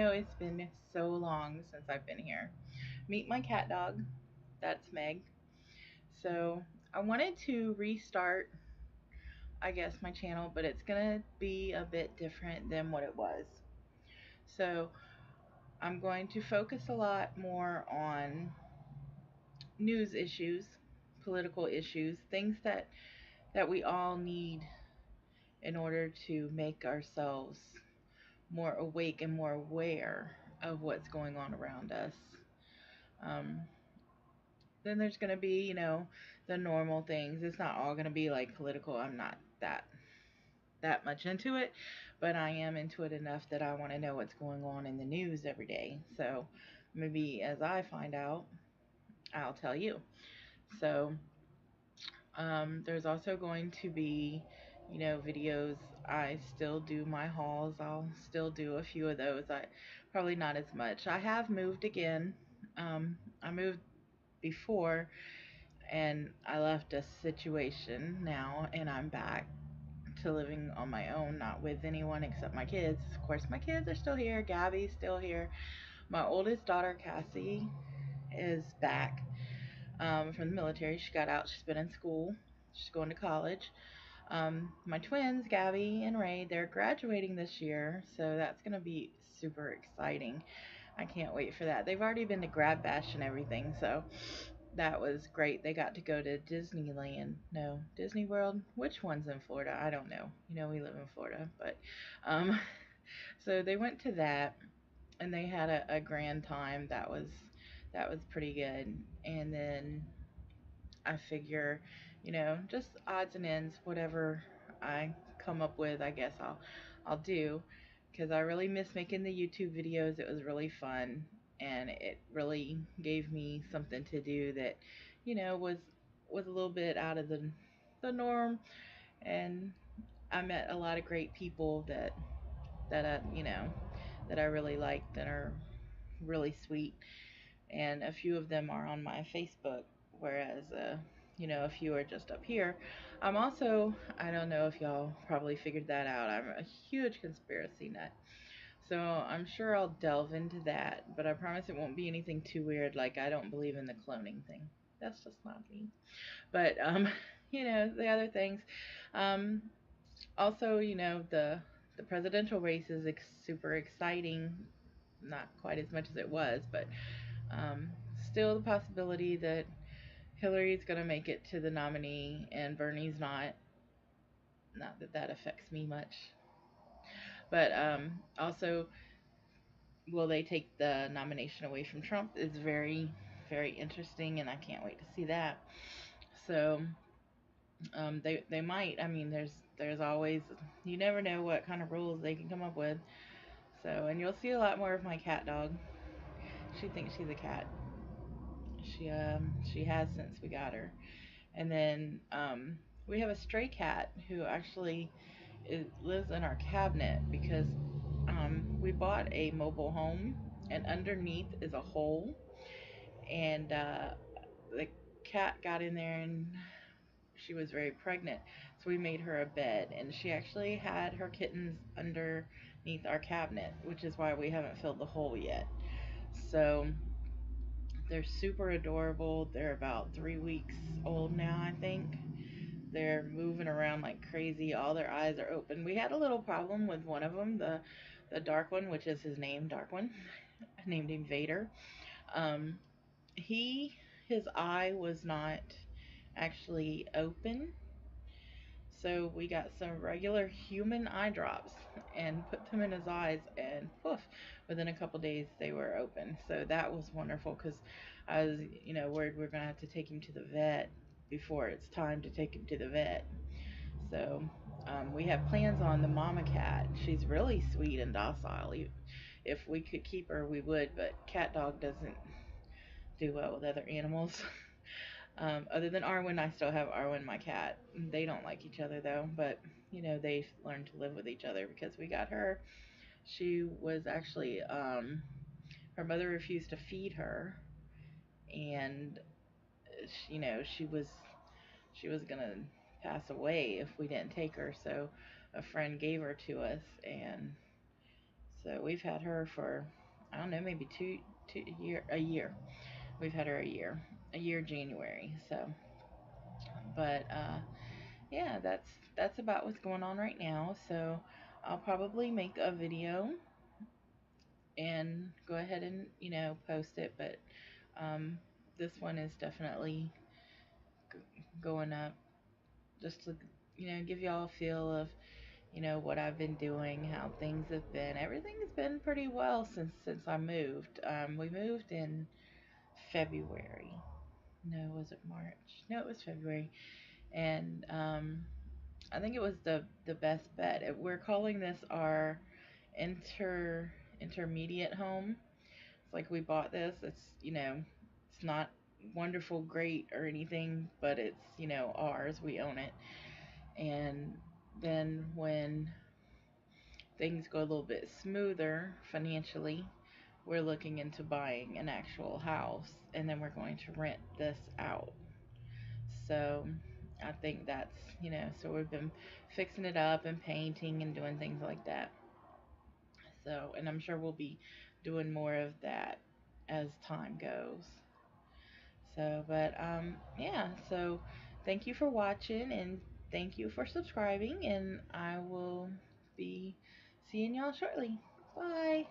know it's been so long since I've been here. Meet my cat dog. That's Meg. So, I wanted to restart, I guess, my channel, but it's going to be a bit different than what it was. So, I'm going to focus a lot more on news issues, political issues, things that we all need in order to make ourselves more awake and more aware of what's going on around us. Um, then there's going to be, the normal things. It's not all going to be like political. I'm not that much into it, but I am into it enough that I want to know what's going on in the news every day. So maybe as I find out, I'll tell you. So there's also going to be, videos. I still do my hauls. I'll still do a few of those. I probably not as much. I have moved again. I moved before and I left a situation now and I'm back to living on my own, not with anyone except my kids. Of course, my kids are still here. Gabby's still here. My oldest daughter, Cassie, is back from the military. She got out. She's been in school. She's going to college. My twins, Gabby and Ray, they're graduating this year, so that's going to be super exciting. I can't wait for that. They've already been to Grad Bash and everything, so that was great. They got to go to Disneyland. No, Disney World. Which one's in Florida? I don't know. We live in Florida, but um, so they went to that, and they had a grand time. That was pretty good. And then I figure, just odds and ends, whatever I come up with, I guess I'll do, because I really miss making the YouTube videos. It was really fun, and it really gave me something to do that, was a little bit out of the norm, and I met a lot of great people that that I really like, that are really sweet, and a few of them are on my Facebook, whereas a few are just up here. I'm also, I don't know if y'all probably figured that out, I'm a huge conspiracy nut. So I'm sure I'll delve into that, but I promise it won't be anything too weird, like I don't believe in the cloning thing. That's just not me. But the other things. Um Also, the presidential race is super exciting. Not quite as much as it was, but um, still the possibility that Hillary's going to make it to the nominee and Bernie's not. Not that that affects me much. But also, will they take the nomination away from Trump is very, very interesting, and I can't wait to see that. So they might. I mean, there's always, you never know what kind of rules they can come up with. So, and you'll see a lot more of my cat dog. She thinks she's a cat. She has since we got her. And then we have a stray cat who actually lives in our cabinet because we bought a mobile home and underneath is a hole, and the cat got in there and she was very pregnant, so we made her a bed, and she actually had her kittens underneath our cabinet, which is why we haven't filled the hole yet. So they're super adorable. They're about 3 weeks old now, I think. They're moving around like crazy. All their eyes are open. We had a little problem with one of them, the dark one, which is his name, Dark One. I named him Vader. Um, he his eye was not actually open, so we got some regular human eye drops and put them in his eyes, and poof, within a couple days they were open. So that was wonderful because I was, worried we are going to have to take him to the vet before it's time to take him to the vet. So we have plans on the mama cat. She's really sweet and docile. If we could keep her, we would, but cat dog doesn't do well with other animals. Other than Arwen, I still have Arwen, my cat. They don't like each other though, but they've learned to live with each other because we got her. She was actually, her mother refused to feed her, and she was gonna pass away if we didn't take her. So a friend gave her to us, and So we've had her for, I don't know, maybe a year. We've had her a year January. So, but yeah, that's about what's going on right now. So I'll probably make a video and go ahead and post it. But um, this one is definitely going up just to give y'all a feel of what I've been doing, how things have been. Everything's been pretty well since I moved. We moved in February. No, was it March? No, it was February. And I think it was the best bet. We're calling this our intermediate home. It's like we bought this. It's not wonderful, great, or anything, but it's ours. We own it. And then when things go a little bit smoother financially, we're looking into buying an actual house, and then we're going to rent this out. So I think that's, so we've been fixing it up and painting and doing things like that. So, and I'm sure we'll be doing more of that as time goes. So, but yeah, so thank you for watching and thank you for subscribing, and I will be seeing y'all shortly. Bye.